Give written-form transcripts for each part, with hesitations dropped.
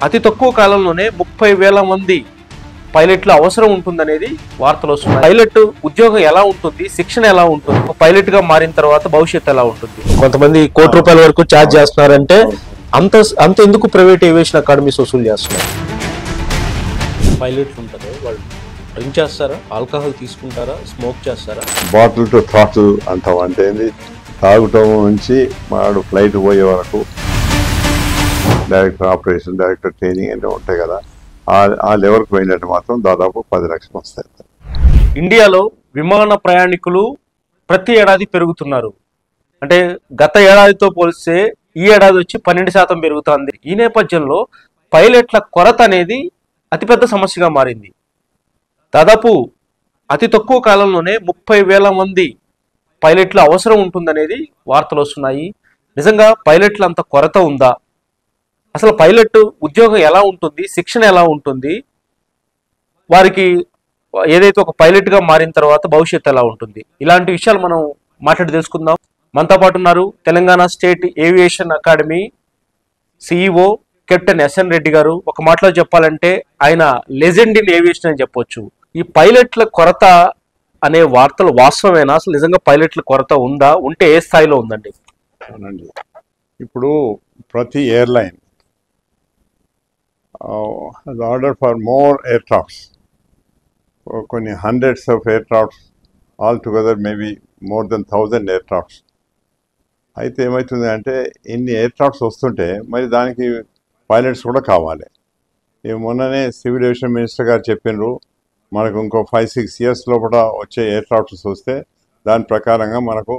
అతి తక్కువ కాలంలోనే 30,000 మంది పైలట్లు అవసరం ఉంటుందనేది వార్తలు వస్తున్నాయి. పైలట్ ఉద్యోగం ఎలా ఉంటుంది, శిక్షణ ఎలా ఉంటుంది, పైలట్ గా మారిన తర్వాత భవిష్యత్తు ఎలా ఉంటుంది? కొంతమంది ₹1,00,00,000 వరకు ఛార్జ్ చేస్తున్నారంటే అంత ఎందుకు ప్రైవేట్ ఏవియేషన్ అకాడమీస్ వసూలు చేస్తున్నారు? పైలట్లు ఉంటారు, వాళ్ళు డ్రింక్ చేస్తారా, ఆల్కహాల్ తీసుకుంటారా, స్మోక్ చేస్తారా? బాటిల్ టు థ్రాటిల్ అంటాం. అంటే తాగటం నుంచి వాడు ఫ్లైట్ పోయే వరకు డైరెక్టర్ ఆపరేషన్, డైరెక్టర్ ట్రైనింగ్ అన్నీ ఉంటాయి కదా. ఆ లెవెల్కి పోయినట్టు మాత్రం దాదాపు 10 లక్షలు వస్తాయి. ఇండియాలో విమాన ప్రయాణికులు ప్రతి ఏడాది పెరుగుతున్నారు. అంటే గత ఏడాదితో పోలిస్తే ఈ ఏడాది వచ్చి 12% పెరుగుతుంది. ఈ నేపథ్యంలో పైలట్ల కొరత అనేది అతిపెద్ద సమస్యగా మారింది. దాదాపు అతి తక్కువ కాలంలోనే 30,000 మంది పైలట్లు అవసరం ఉంటుందనేది వార్తలు వస్తున్నాయి. నిజంగా పైలట్ల అంత కొరత ఉందా? అసలు పైలట్ ఉద్యోగం ఎలా ఉంటుంది, శిక్షణ ఎలా ఉంటుంది, వారికి ఏదైతే ఒక పైలట్ గా మారిన తర్వాత భవిష్యత్తు ఎలా ఉంటుంది, ఇలాంటి విషయాలు మనం మాట్లాడి తెలుసుకుందాం. మనతో పాటు ఉన్నారు Telangana state aviation academy CEO captain S N Reddy garu. ఒక మాటలో చెప్పాలంటే ఆయన లెజెండ్ ఇన్ ఏవియేషన్ అని చెప్పొచ్చు. ఈ పైలట్ల కొరత అనే వార్తలు వాస్తవమేనా? అసలు నిజంగా పైలట్ల కొరత ఉందా? ఉంటే ఏ స్థాయిలో ఉందండి? అవునండి. ఇప్పుడు ప్రతి airline order for more aircrafts, కొన్ని hundreds of aircrafts, altogether maybe more than 1000 aircrafts. అయితే ఏమవుతుంది అంటే ఇన్ని ఎయిర్క్రాఫ్ట్స్ వస్తుంటే మరి దానికి పైలట్స్ కూడా కావాలి. మొన్ననే సివిల్ ఏవియేషన్ మినిస్టర్ గారు చెప్పినారు, మనకు ఇంకో 5-6 ఇయర్స్ లోపల వచ్చే ఎయిర్క్రాఫ్ట్స్ వస్తే దాని ప్రకారంగా మనకు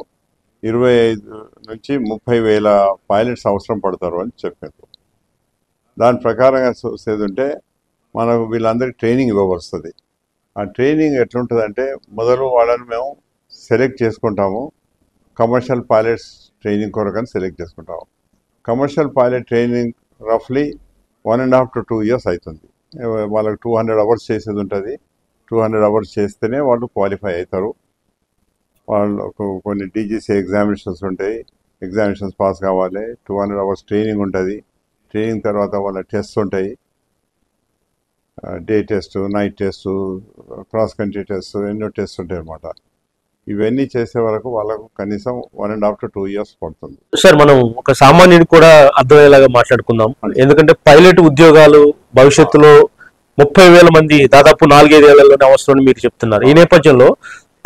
25 నుంచి 30,000 పైలట్స్ అవసరం పడతారు అని చెప్పారు. దాని ప్రకారంగా చూసేది ఉంటే మనకు వీళ్ళందరికీ ట్రైనింగ్ ఇవ్వవలస్తుంది. ఆ ట్రైనింగ్ ఎట్లుంటుందంటే మొదలు వాళ్ళని మేము సెలెక్ట్ చేసుకుంటాము. కమర్షియల్ పైలట్స్ ట్రైనింగ్ కొరకని సెలెక్ట్ చేసుకుంటాము. కమర్షియల్ పైలట్ ట్రైనింగ్ రఫ్లీ 1.5 to 2 years అవుతుంది. వాళ్ళకి 200 అవర్స్ చేసేది ఉంటుంది. 200 అవర్స్ చేస్తేనే వాళ్ళు క్వాలిఫై అవుతారు. వాళ్ళకు కొన్ని డీజీసీ ఎగ్జామినేషన్స్ ఉంటాయి, ఎగ్జామినేషన్స్ పాస్ కావాలి. 200 అవర్స్ ట్రైనింగ్ ఉంటుంది. ట్రైనింగ్ తర్వాత వాళ్ళ టెస్ట్ ఉంటాయి, day test, night test, cross country test, ఎన్నో టెస్ట్ ఉంటాయి అన్నమాట. ఇవన్నీ చేసే వరకు వాళ్ళకు కనీసం 1.5 to 2 years పడుతుంది. సార్, మనం ఒక సామాన్యుడు కూడా అర్థమయ్యేలాగా మాట్లాడుకుందాం. ఎందుకంటే పైలట్ ఉద్యోగాలు భవిష్యత్తులో 30,000 మంది దాదాపు 4-5 ఏళ్లలోనే అవసరం మీరు చెప్తున్నారు. ఈ నేపథ్యంలో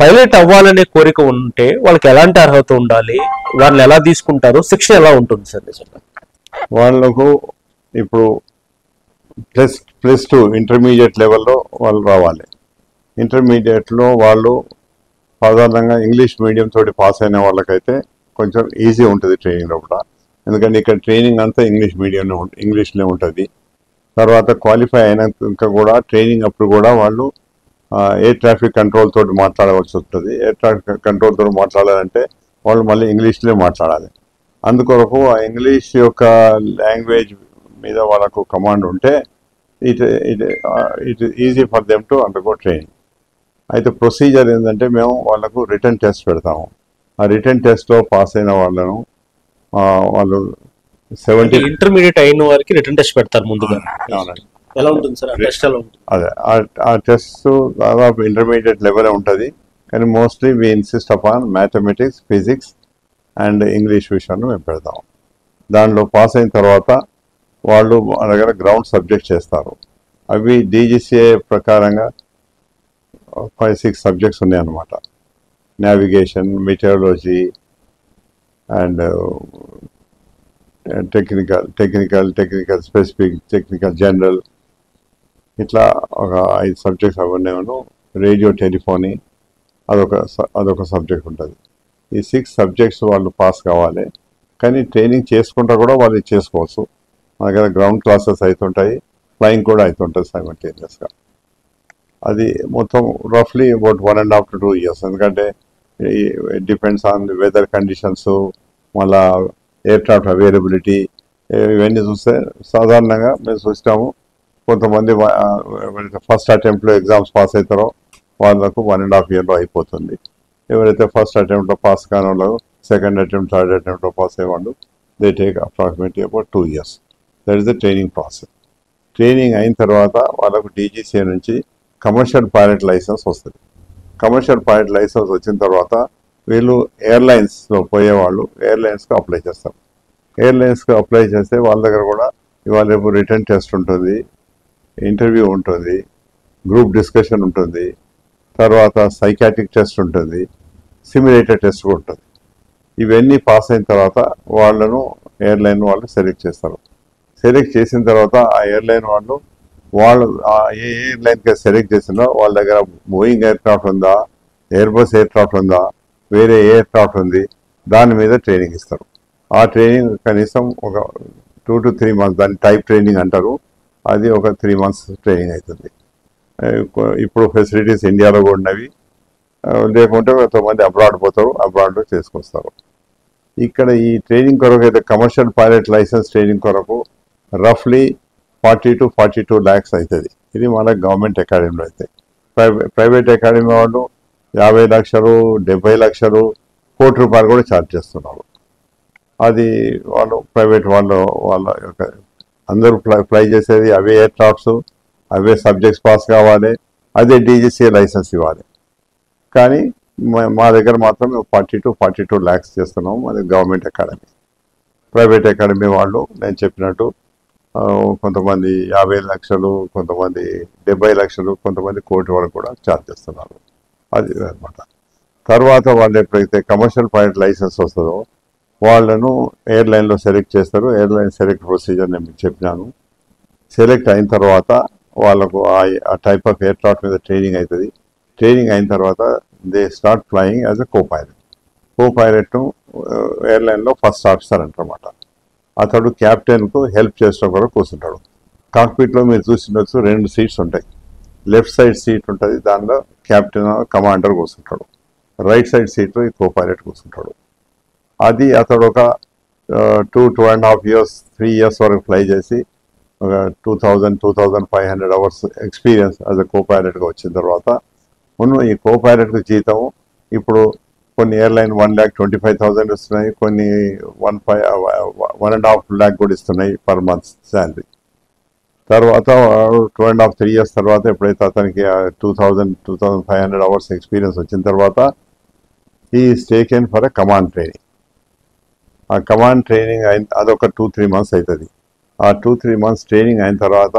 పైలట్ అవ్వాలనే కోరిక ఉంటే వాళ్ళకి ఎలాంటి అర్హత ఉండాలి, వాళ్ళని ఎలా తీసుకుంటారు, శిక్షణ ఎలా ఉంటుంది సార్? నిజంగా వాళ్ళకు ఇప్పుడు +2 ఇంటర్మీడియట్ లెవెల్లో వాళ్ళు రావాలి. ఇంటర్మీడియట్లో వాళ్ళు సాధారణంగా ఇంగ్లీష్ మీడియం తోటి పాస్ అయిన వాళ్ళకైతే కొంచెం ఈజీ ఉంటుంది ట్రైనింగ్ లోపల. ఎందుకంటే ఇక్కడ ట్రైనింగ్ అంతా ఇంగ్లీష్లో ఉంటుంది. తర్వాత క్వాలిఫై అయినాక కూడా ట్రైనింగ్ అప్పుడు కూడా వాళ్ళు ఎయిర్ ట్రాఫిక్ కంట్రోల్ తోటి మాట్లాడవలసి వస్తుంది. ఎయిర్ ట్రాఫిక్ కంట్రోల్ తోటి మాట్లాడాలంటే వాళ్ళు మళ్ళీ ఇంగ్లీష్లో మాట్లాడాలి. అందుకొరకు ఆ ఇంగ్లీష్ యొక్క లాంగ్వేజ్ మీద వాళ్ళకు కమాండ్ ఉంటే it easy for them to undergo training. అయితే ప్రొసీజర్ ఏంటంటే మేము వాళ్ళకు రిటర్న్ టెస్ట్ పెడతాము. ఆ రిటర్న్ టెస్ట్లో పాస్ అయిన వాళ్ళను వాళ్ళు 70 ఇంటర్మీడియట్ అయిన వారికి రిటర్న్ టెస్ట్ పెడతారు ముందుగా. ఎలా ఉంటుంది సార్ టెస్ట్? ఎలా ఉంటుంది? అదే ఆ టెస్ట్ దాదాపు ఇంటర్మీడియట్ లెవెల్ ఉంటుంది. కానీ mostly we insist upon mathematics, physics and English విషయాన్ని మేము పెడతాము. దానిలో పాస్ అయిన తర్వాత వాళ్ళు మన దగ్గర గ్రౌండ్ సబ్జెక్ట్ చేస్తారు. అవి డీజీసీఏ ప్రకారంగా 5-6 సబ్జెక్ట్స్ ఉన్నాయన్నమాట. Navigation, meteorology and technical specific, technical general, ఇట్లా ఒక 5 సబ్జెక్ట్స్ అవన్నీ. రేడియో టెలిఫోనీ అదొక సబ్జెక్ట్ ఉంటుంది. ఈ 6 సబ్జెక్ట్స్ వాళ్ళు పాస్ కావాలి. కానీ ట్రైనింగ్ చేసుకుంటా కూడా వాళ్ళు చేసుకోవచ్చు. మన దగ్గర గ్రౌండ్ క్లాసెస్ అవుతుంటాయి, ఫ్లయింగ్ కూడా అవుతుంటుంది సైమల్టేనియస్గా. అది మొత్తం రఫ్లీ అబౌట్ 1.5 to 2 years. ఎందుకంటే it depends on weather conditions, మళ్ళా ఎయిర్క్రాఫ్ట్ అవైలబిలిటీ, ఇవన్నీ చూస్తే సాధారణంగా మేము చూస్తాము కొంతమంది ఫస్ట్ అటెంప్ట్లో ఎగ్జామ్స్ పాస్ అవుతారో వాళ్ళకు 1.5 yearలో అయిపోతుంది. ఎవరైతే ఫస్ట్ అటెంప్ట్లో పాస్ కాని వాళ్ళు సెకండ్ అటెంప్ట్, థర్డ్ అటెంప్ట్లో పాస్ అయ్యేవాళ్ళు, they take approximately about 2 years. That is the training process. Training అయిన తర్వాత వాళ్ళకు డీజీసీ నుంచి కమర్షియల్ పైలట్ లైసెన్స్ వస్తుంది. కమర్షియల్ పైలట్ లైసెన్స్ వచ్చిన తర్వాత వీళ్ళు ఎయిర్లైన్స్లో పోయేవాళ్ళు ఎయిర్లైన్స్కి అప్లై చేస్తారు. ఎయిర్లైన్స్కి అప్లై చేస్తే వాళ్ళ దగ్గర కూడా ఇవాళ రేపు రిటర్న్ టెస్ట్ ఉంటుంది, ఇంటర్వ్యూ ఉంటుంది, గ్రూప్ డిస్కషన్ ఉంటుంది, తర్వాత సైకాట్రిక్ టెస్ట్ ఉంటుంది, సిమ్యులేటర్ టెస్ట్ కూడా ఉంటుంది. ఇవన్నీ పాస్ అయిన తర్వాత వాళ్ళను ఎయిర్లైన్ వాళ్ళు సెలెక్ట్ చేస్తారు. సెలెక్ట్ చేసిన తర్వాత ఆ ఎయిర్లైన్ వాళ్ళు ఏ ఎయిర్లైన్కి సెలెక్ట్ చేసినా వాళ్ళ దగ్గర బోయింగ్ ఎయిర్క్రాఫ్ట్ ఉందా, ఎయిర్బస్ ఎయిర్క్రాఫ్ట్ ఉందా, వేరే ఎయిర్క్రాఫ్ట్ ఉంది, దాని మీద ట్రైనింగ్ ఇస్తారు. ఆ ట్రైనింగ్ కనీసం ఒక 2 to 3 months, దాన్ని టైప్ ట్రైనింగ్ అంటారు. అది ఒక 3 months ట్రైనింగ్ అవుతుంది. ఇప్పుడు ఫెసిలిటీస్ ఇండియాలో కూడా ఉన్నవి, లేకుంటే కొంతమంది అబ్రాడ్ పోతారు, అబ్రాడ్లో చేసుకొస్తారు. ఇక్కడ ఈ ట్రైనింగ్ కొరకు అయితే కమర్షియల్ పైలట్ లైసెన్స్ ట్రైనింగ్ కొరకు రఫ్లీ 40 to 42 lakhs అవుతుంది. ఇది మన గవర్నమెంట్ అకాడమీలో అయితే. ప్రైవేట్ అకాడమీ వాళ్ళు 50 లక్షలు, 70 లక్షలు, ₹1,00,00,000 కూడా ఛార్జ్ చేస్తున్నారు. అది వాళ్ళు ప్రైవేట్ వాళ్ళ యొక్క అందరూ ఫ్లై చేసేది అవే ఎయిర్క్రాఫ్ట్స్, అవే సబ్జెక్ట్స్ పాస్ కావాలి, అదే డీజీసీ లైసెన్స్ ఇవ్వాలి. కానీ మా దగ్గర మాత్రం 40 to 42 lakhs చేస్తున్నాము. అది గవర్నమెంట్ అకాడమీ. ప్రైవేట్ అకాడమీ వాళ్ళు నేను చెప్పినట్టు కొంతమంది 50 లక్షలు, కొంతమంది 70 లక్షలు, కొంతమంది ₹1,00,00,000 వరకు కూడా ఛార్జ్ చేస్తున్నారు. అది అనమాట. తర్వాత వాళ్ళు ఎప్పుడైతే కమర్షియల్ పైలట్ లైసెన్స్ వస్తుందో వాళ్ళను ఎయిర్లైన్లో సెలెక్ట్ చేస్తారు. ఎయిర్లైన్ సెలెక్ట్ ప్రొసీజర్ నేను మీకు చెప్పినాను. సెలెక్ట్ అయిన తర్వాత వాళ్ళకు ఆ టైప్ ఆఫ్ ఎయిర్క్రాఫ్ట్ మీద ట్రైనింగ్ అవుతుంది. ట్రైనింగ్ అయిన తర్వాత they start flying as a కో పైలట్ను ఎయిర్లైన్లో ఫస్ట్ ఆఫీసర్ అంటారన్నమాట. అతడు క్యాప్టెన్కు హెల్ప్ చేసిన కూడా కూర్చుంటాడు. కాక్పిట్లో మీరు చూసినట్టు 2 seats ఉంటాయి. లెఫ్ట్ సైడ్ సీట్ ఉంటుంది, దానిలో క్యాప్టెన్ కమాండర్ కూర్చుంటాడు. రైట్ సైడ్ సీట్లో ఈ కో పైలట్ కూర్చుంటాడు. అది అతడు ఒక 2.5 years 3 years వరకు ఫ్లై చేసి ఒక 2,500 hours ఎక్స్పీరియన్స్ యాజ్ ఎ కో పైలట్గా వచ్చిన తర్వాత ఈ కో పైలట్కు జీతం ఇప్పుడు కొన్ని ఎయిర్లైన్ 1,25,000 ఇస్తున్నాయి, కొన్ని 1.5 lakh కూడా ఇస్తున్నాయి పర్ మంత్ శాలరీ. తర్వాత 2.5 3 years తర్వాత ఎప్పుడైతే అతనికి 2,500 hours ఎక్స్పీరియన్స్ వచ్చిన తర్వాత ఈ taken for a command training. ఆ కమాండ్ ట్రైనింగ్ అదొక 2-3 months అవుతుంది. ఆ 2-3 months ట్రైనింగ్ అయిన తర్వాత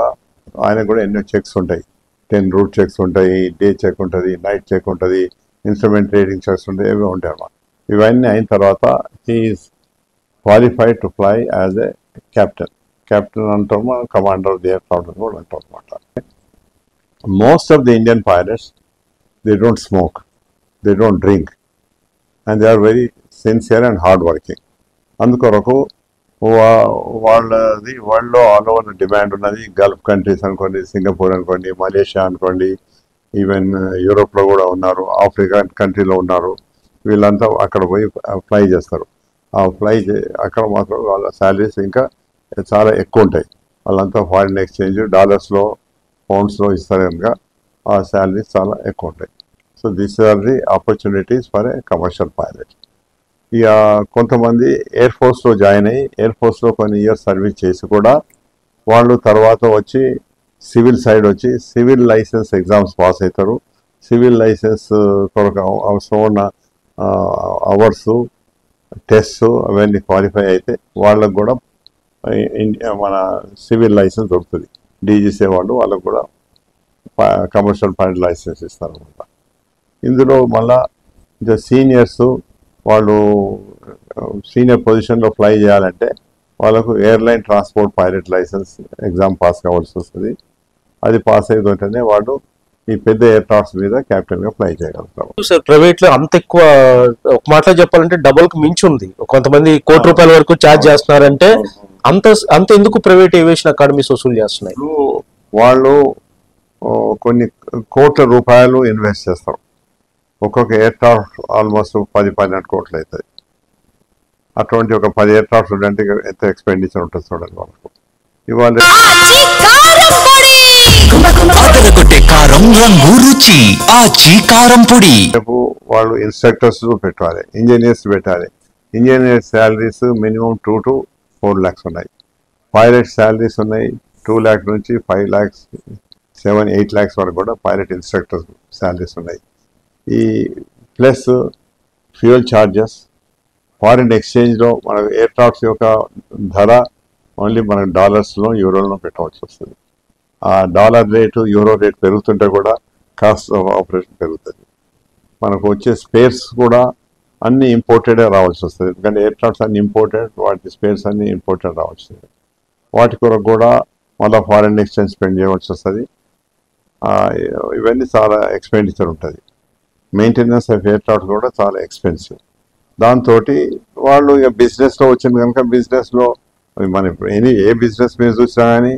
ఆయన కూడా ఎన్నో చెక్స్ ఉంటాయి. 10 రూట్ చెక్స్ ఉంటాయి, డే చెక్ ఉంటుంది, నైట్ చెక్ ఉంటుంది, ఇన్స్ట్రుమెంట్ రీడింగ్ చెక్స్ ఉంటాయి, ఇవి ఉంటాయి అన్నమాట. ఇవన్నీ అయిన తర్వాత he is qualified to fly as a captain అంటాము, కమాండర్ ఆఫ్ ది ఎయిర్క్రాఫ్ట్ కూడా అంటాం అనమాట. Most of the Indian pilots they don't smoke, they don't drink, and they are very sincere and hard working. అందుకొరకు వాళ్ళది వరల్డ్లో ఆల్ ఓవర్ డిమాండ్ ఉన్నది. Gulf countries అనుకోండి, Singapore అనుకోండి, మలేషియా అనుకోండి, ఈవెన్ యూరోప్లో కూడా ఉన్నారు, ఆఫ్రికా కంట్రీలో ఉన్నారు. వీళ్ళంతా అక్కడ పోయి ఫ్లై చేస్తారు. ఆ అక్కడ మాత్రం వాళ్ళ శాలరీస్ ఇంకా చాలా ఎక్కువ ఉంటాయి. వాళ్ళంతా ఫారిన్ ఎక్స్చేంజ్ డాలర్స్లో, పౌండ్స్లో ఇస్తారు కనుక ఆ శాలరీస్ చాలా ఎక్కువ ఉంటాయి. So this are the opportunities for a commercial pilot. ఇక కొంతమంది ఎయిర్ ఫోర్స్లో జాయిన్ అయ్యి ఎయిర్ ఫోర్స్లో కొన్ని ఇయర్స్ సర్వీస్ చేసి కూడా వాళ్ళు తర్వాత వచ్చి సివిల్ సైడ్ వచ్చి సివిల్ లైసెన్స్ ఎగ్జామ్స్ పాస్ అవుతారు. సివిల్ లైసెన్స్ కొరకు అవసరం ఉన్న అవర్స్, టెస్ట్ అవన్నీ క్వాలిఫై అయితే వాళ్ళకు కూడా మన సివిల్ లైసెన్స్ దొరుకుతుంది. డీజీసీ వాళ్ళకు కూడా కమర్షియల్ పైలట్ లైసెన్స్ ఇస్తారన్నమాట. ఇందులో మళ్ళా సీనియర్స్ వాళ్ళు సీనియర్ పొజిషన్లో ఫ్లై చేయాలంటే వాళ్ళకు airline transport pilot licence exam pass కావాల్సి వస్తుంది. అది పాస్ అయిపోతేనే వాళ్ళు ఈ పెద్ద ఎయిర్క్రాఫ్ట్స్ మీద కెప్టెన్గా ఫ్లై చేయగలుగుతారు. సార్ ప్రైవేట్లో అంత ఎక్కువ, ఒక మాటలో చెప్పాలంటే డబుల్కి మించి ఉంది. కొంతమంది ₹1,00,00,000 వరకు ఛార్జ్ చేస్తున్నారంటే అంత ఎందుకు ప్రైవేట్ ఏవియేషన్ అకాడమీస్ వసూలు చేస్తున్నాయి? వాళ్ళు కొన్ని కోట్ల రూపాయలు ఇన్వెస్ట్ చేస్తారు. ఒక్కొక్క ఎయిర్క్రాఫ్ట్ ఆల్మోస్ట్ 10-12 కోట్లు అవుతుంది. అటువంటి ఒక 10 ఎయిర్క్రాఫ్ట్స్ ఉంటే ఎంత ఎక్స్పెండిచర్ ఉంటుంది చూడండి వాళ్ళకు. ఇవాళ వాళ్ళు ఇన్స్ట్రక్టర్స్ పెట్టాలి, ఇంజనీర్స్ పెట్టాలి. Engineers salaries minimum 2 to 4 lakhs ఉన్నాయి. పైలట్ శాలరీస్ ఉన్నాయి 2 lakhs నుంచి 5 lakhs 7-8 lakhs వరకు కూడా పైలట్ ఇన్స్ట్రక్టర్ శాలరీస్ ఉన్నాయి. ఈ ప్లస్ ఫ్యూయల్ ఛార్జెస్, ఫారిన్ ఎక్స్చేంజ్లో మన ఎయిర్క్రాఫ్ట్స్ యొక్క ధర ఓన్లీ మన డాలర్స్లో యూరోలో పెట్టవలసి వస్తుంది. ఆ డాలర్ రేటు యూరో రేట్ పెరుగుతుంటే కూడా కాస్ట్ ఆఫ్ ఆపరేషన్ పెరుగుతుంది. మనకు వచ్చే స్పేర్స్ కూడా అన్ని ఇంపోర్టెడే రావాల్సి వస్తుంది. ఎందుకంటే ఎయిర్క్రాఫ్ట్స్ అన్ని ఇంపోర్టెడ్, వాటి స్పేర్స్ అన్ని ఇంపోర్టెడ్ రావాల్సి వస్తుంది. వాటి కొరకు కూడా మళ్ళీ ఫారిన్ ఎక్స్చేంజ్ స్పెండ్ చేయవలసి వస్తుంది. ఇవన్నీ చాలా ఎక్స్పెండిచర్ ఉంటుంది. మెయింటెనెన్స్ ఆఫ్ ఎయిర్క్రాఫ్ట్ కూడా చాలా ఎక్స్పెన్సివ్. దాంతో వాళ్ళు ఇక బిజినెస్లో వచ్చింది కనుక బిజినెస్లో మన ఏ బిజినెస్ మీద చూసినా కానీ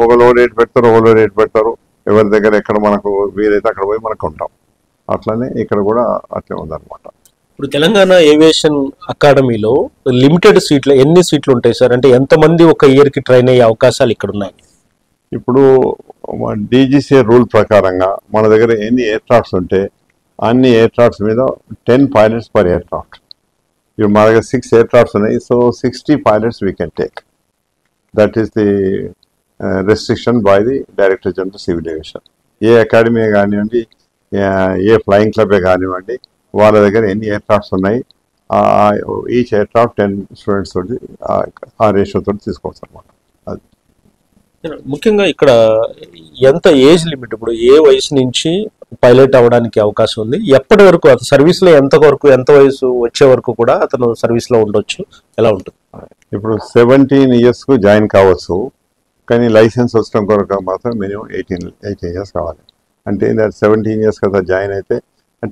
ఒకలో రేట్ పెడతారు, ఒకలో రేట్ పెడతారు. ఎవరి దగ్గర ఎక్కడ మనకు వీలైతే అక్కడ పోయి మనకు ఉంటాం. అట్లనే ఇక్కడ కూడా అట్లే ఉందన్నమాట. ఇప్పుడు తెలంగాణ ఏవియేషన్ అకాడమీలో లిమిటెడ్ సీట్లు ఎన్ని సీట్లు ఉంటాయి సార్? అంటే ఎంతమంది ఒక ఇయర్కి ట్రైన్ అయ్యే అవకాశాలు ఇక్కడ ఉన్నాయి? ఇప్పుడు డీజీసీ రూల్ ప్రకారంగా మన దగ్గర ఎన్ని ఎయిర్క్రాఫ్ట్స్ ఉంటే అన్ని ఎయిర్క్రాఫ్ట్స్ మీద 10 pilots per aircraft. ఇప్పుడు మా దగ్గర 6 aircrafts ఉన్నాయి. So 60 pilots we can take. That is the restriction by the Director General Civil Aviation. A academy కానివ్వండి, ఏ ఫ్లయింగ్ క్లబే కానివ్వండి, వాళ్ళ దగ్గర ఎన్ని ఎయిర్క్రాఫ్ట్స్ ఉన్నాయి ఈచ్ ఎయిర్క్రాఫ్ట్ 10 students తోటి ఆ రేషియో తోటి తీసుకోవచ్చు అనమాట. అది ముఖ్యంగా ఇక్కడ ఎంత ఏజ్ లిమిట్, ఇప్పుడు ఏ వయసు నుంచి పైలట్ అవ్వడానికి అవకాశం ఉంది? ఎప్పటి వరకు అతను సర్వీస్లో ఎంత వయసు వచ్చే వరకు కూడా అతను సర్వీస్లో ఉండొచ్చు? ఎలా ఉంటుంది? ఇప్పుడు 17 yearsకు జాయిన్ కావచ్చు, కానీ లైసెన్స్ వచ్చడం కొరకు మాత్రం మినిమం 18 years కావాలి. అంటే 17 years కదా జాయిన్ అయితే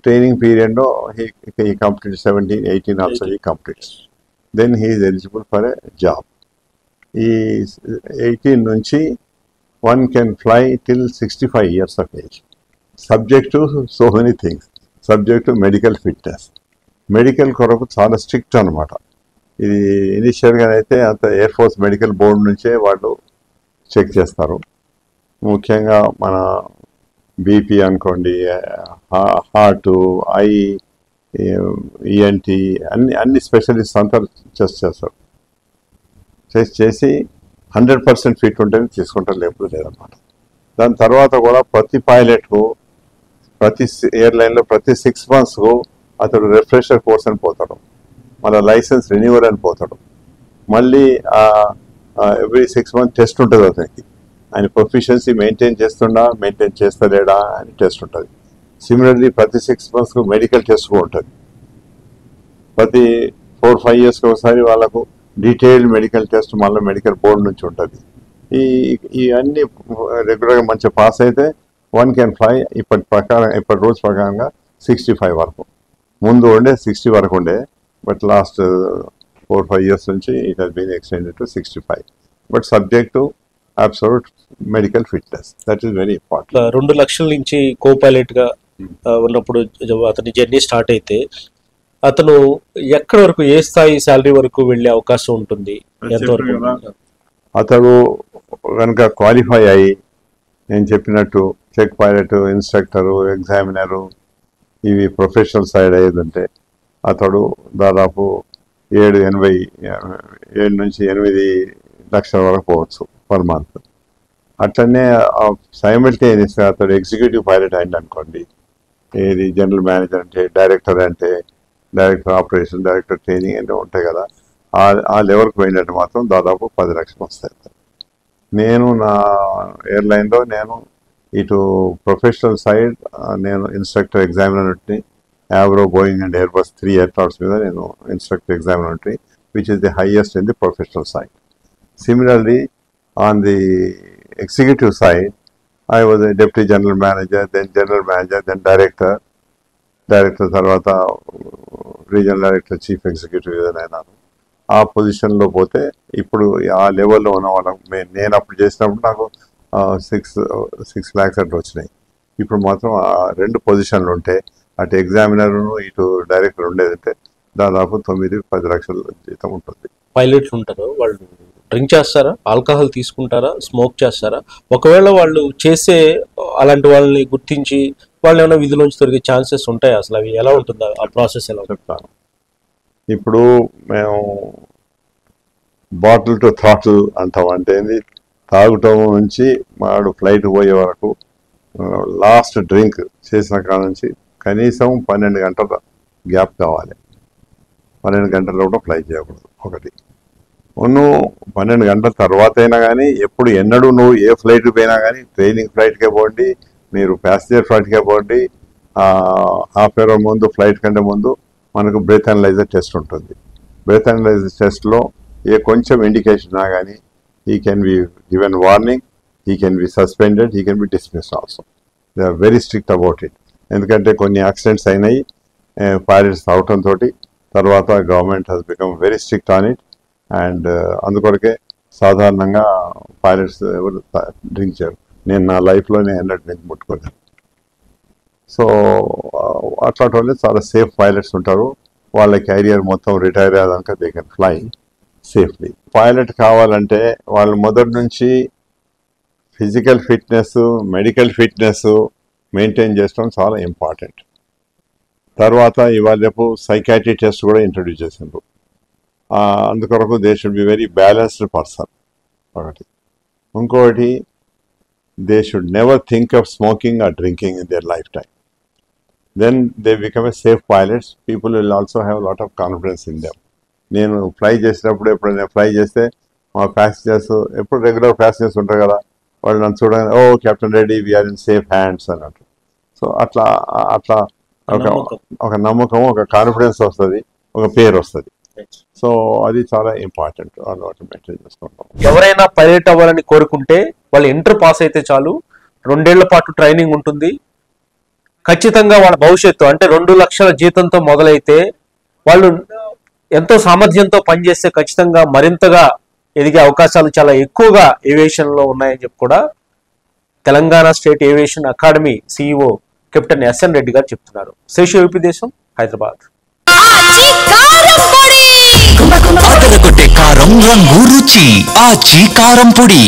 ట్రైనింగ్ పీరియడ్లో he complete 17-18 also he completes, then he is eligible for a job. ఈ 18 నుంచి one can fly till 65 years of age, subject to so many things, subject to medical fitness. Medical కొరకు చాలా strict అనమాట. ఇది ఇనిషియల్గా అయితే అంత ఎయిర్ ఫోర్స్ మెడికల్ బోర్డు నుంచే వాళ్ళు చెక్ చేస్తారు. ముఖ్యంగా మన బీపీ అనుకోండి, హార్టు, ఐ, ఈఎన్టీ అన్ని స్పెషలిస్ట్ అంతా టెస్ట్ చేస్తారు. టెస్ట్ చేసి 100% ఫిట్ ఉంటేనే తీసుకుంటారు, లేకపోతే లేదన్నమాట. దాని తర్వాత కూడా ప్రతి పైలట్కు ప్రతి ఎయిర్లైన్లో ప్రతి 6 monthsకు అతడు రిఫ్రెషర్ కోర్స్ అని పోతాడు, మళ్ళీ లైసెన్స్ రెన్యూవల్ అని పోతాడు. మళ్ళీ ఎవ్రీ 6 months టెస్ట్ ఉంటుంది అతనికి. ఆయన ప్రొఫిషియన్సీ మెయింటైన్ చేస్తలేడా అని టెస్ట్ ఉంటుంది. సిమిలర్లీ ప్రతి 6 monthsకు మెడికల్ టెస్ట్ కూడా ఉంటుంది. ప్రతి 4-5 yearsకి ఒకసారి వాళ్ళకు డీటెయిల్డ్ మెడికల్ టెస్ట్ మళ్ళీ మెడికల్ బోర్డు నుంచి ఉంటుంది. ఇవన్నీ రెగ్యులర్గా మంచిగా పాస్ అయితే వన్ కెన్ ఫ్లై ఇప్పటి రూల్స్ ప్రకారంగా 65 వరకు. ముందు ఉండే 60 వరకు ఉండే, బట్ లాస్ట్ 4-5 years నుంచి it has been extended to 65, but subject to absolute medical fitness. That is very important. 2 లక్షల నుంచి కో పైలట్గా ఉన్నప్పుడు అతని జర్నీ స్టార్ట్ అయితే అతను ఎక్కడి వరకు, ఏ స్థాయి శాలరీ వరకు వెళ్ళే అవకాశం ఉంటుంది? ఎంతవరకు? అతడు కనుక క్వాలిఫై అయ్యి నేను చెప్పినట్టు చెక్ పైలట్, ఇన్స్ట్రక్టరు, ఎగ్జామినరు ఇవి ప్రొఫెషనల్ సైడ్ అయ్యేదంటే అతడు దాదాపు 7 నుంచి 8 లక్షల వరకు పోవచ్చు పర్ మంత్. అట్లనే సైమల్టేనియస్గా అతడు ఎగ్జిక్యూటివ్ పైలట్ అయింది అనుకోండి, ఏది జనరల్ మేనేజర్ అంటే, డైరెక్టర్ ఆపరేషన్, డైరెక్టర్ ట్రైనింగ్ అంటే ఉంటాయి కదా, ఆ లెవెల్కి పోయినట్టు మాత్రం దాదాపు 10 లక్షలు వస్తాయి. నేను నా ఎయిర్లైన్లో ఇటు ప్రొఫెషనల్ సైడ్ నేను ఇన్స్ట్రక్టర్ ఎగ్జామినర్ ఉంటుంది. యావ్రో, బోయింగ్ అండ్ ఎయిర్బస్ 3 aircrafts మీద నేను ఇన్స్ట్రక్టర్ ఎగ్జామినర్ ఉంటుంది, which is the highest in the professional side. Similarly, on the executive side, I was a deputy general manager, then director తర్వాత regional director, chief executive ఏదైనా ఆ పొజిషన్లో పోతే ఇప్పుడు ఆ లెవెల్లో ఉన్న వాళ్ళం. నేను అప్పుడు చేసినప్పుడు నాకు 6 lakhs అట్లా వచ్చినాయి. ఇప్పుడు మాత్రం ఆ 2 పొజిషన్లు ఉంటే అటు ఎగ్జామినర్ను ఇటు డైరెక్టర్ ఉండేదంటే దాదాపు 9-10 లక్షల జీతం ఉంటుంది. పైలట్లు ఉంటారు, వాళ్ళు డ్రింక్ చేస్తారా, ఆల్కహాల్ తీసుకుంటారా, స్మోక్ చేస్తారా? ఒకవేళ వాళ్ళు చేసే అలాంటి వాళ్ళని గుర్తించి వాళ్ళు ఏమైనా విధులోంచి దొరికే ఛాన్సెస్ ఉంటాయి? అసలు అవి ఎలా ఉంటుందా, ఆ ప్రాసెస్ ఎలా చెప్తాను. ఇప్పుడు మేము బాటిల్ టు థ్రాటిల్ అంటాం. అంటే తాగటం నుంచి వాడు ఫ్లైట్ పోయే వరకు లాస్ట్ డ్రింక్ చేసిన కాడ నుంచి కనీసం 12 గంటల గ్యాప్ కావాలి. 12 గంటల్లో కూడా ఫ్లై చేయకూడదు. ఒకటి నువ్వు 12 గంటల తర్వాత అయినా కానీ ఎప్పుడు ఎన్నడూ నువ్వు ఏ ఫ్లైట్ పోయినా కానీ ట్రైనింగ్ ఫ్లైట్కే పోండి, మీరు ప్యాసింజర్ ఫ్లైట్కే పోండి, హాఫ్ అవర్ ముందు ఫ్లైట్ కంటే ముందు మనకు బ్రెత్ అనలైజర్ టెస్ట్ ఉంటుంది. బ్రెత్ అనలైజర్ టెస్ట్లో ఏ కొంచెం ఇండికేషన్ ఉన్నా కానీ he can be given warning, he can be suspended, he can be dismissed also. They are very strict about it. ఎందుకంటే కొన్ని యాక్సిడెంట్స్ అయినాయి పైలట్స్ అవటం తోటి. తర్వాత government has become very strict on it. And అందుకొరకే సాధారణంగా పైలట్స్ ఎవరు drink చేయరు. నేను నా లైఫ్లోనే 100 డ్రింక్ ముట్టుకున్నాను. సో అట్లాంటి వాళ్ళు చాలా సేఫ్ పైలట్స్ ఉంటారు. వాళ్ళ కెరియర్ మొత్తం రిటైర్ అయ్యాక they can fly safely. Pilot కావాలంటే వాళ్ళు మొదటి నుంచి physical fitness, medical fitness maintain చేయడం చాలా ఇంపార్టెంట్. తర్వాత ఇవాళ రేపు సైకాట్రీ టెస్ట్ కూడా ఇంట్రడ్యూస్ చేసిండ్రు. అందుకొరకు they should be very balanced person ఒకటి. ఇంకొకటి they should never think of smoking or drinking in their life time. Then they become a safe pilots. People will also have lot of confidence in them. నేను fly చేసినప్పుడు ఎప్పుడైనా fly చేస్తే మా passengers ఎప్పుడు regular passengers ఉంటారు కదా, వాళ్ళు నన్ను చూడగానే oh captain Reddy we are in safe hands అన్నట్టు. సో అట్లా అట్లా ఒక నమ్మకం, ఒక కాన్ఫిడెన్స్ వస్తుంది, ఒక పేరు వస్తుంది. సో అది చాలా ఇంపార్టెంట్. వాళ్ళు మెయింటైన్ చేసుకుంటాం. ఎవరైనా పైలట్ అవ్వాలని కోరుకుంటే వాళ్ళు ఇంటర్ పాస్ అయితే చాలు, 2 ఏళ్ల పాటు ట్రైనింగ్ ఉంటుంది. ఖచ్చితంగా వాళ్ళ భవిష్యత్తు అంటే 2 లక్షల జీతంతో మొదలైతే వాళ్ళు ఎంతో సామర్థ్యంతో పనిచేస్తే ఖచ్చితంగా మరింతగా ఎదిగే అవకాశాలు చాలా ఎక్కువగా ఏవియేషన్లో ఉన్నాయని చెప్పి కూడా Telangana state aviation academy CEO captain SN Reddy గారు చెప్తున్నారు. శేషు ఏపీ దేశం, హైదరాబాద్. కారం రంగు రుచి ఆచి కారం పొడి.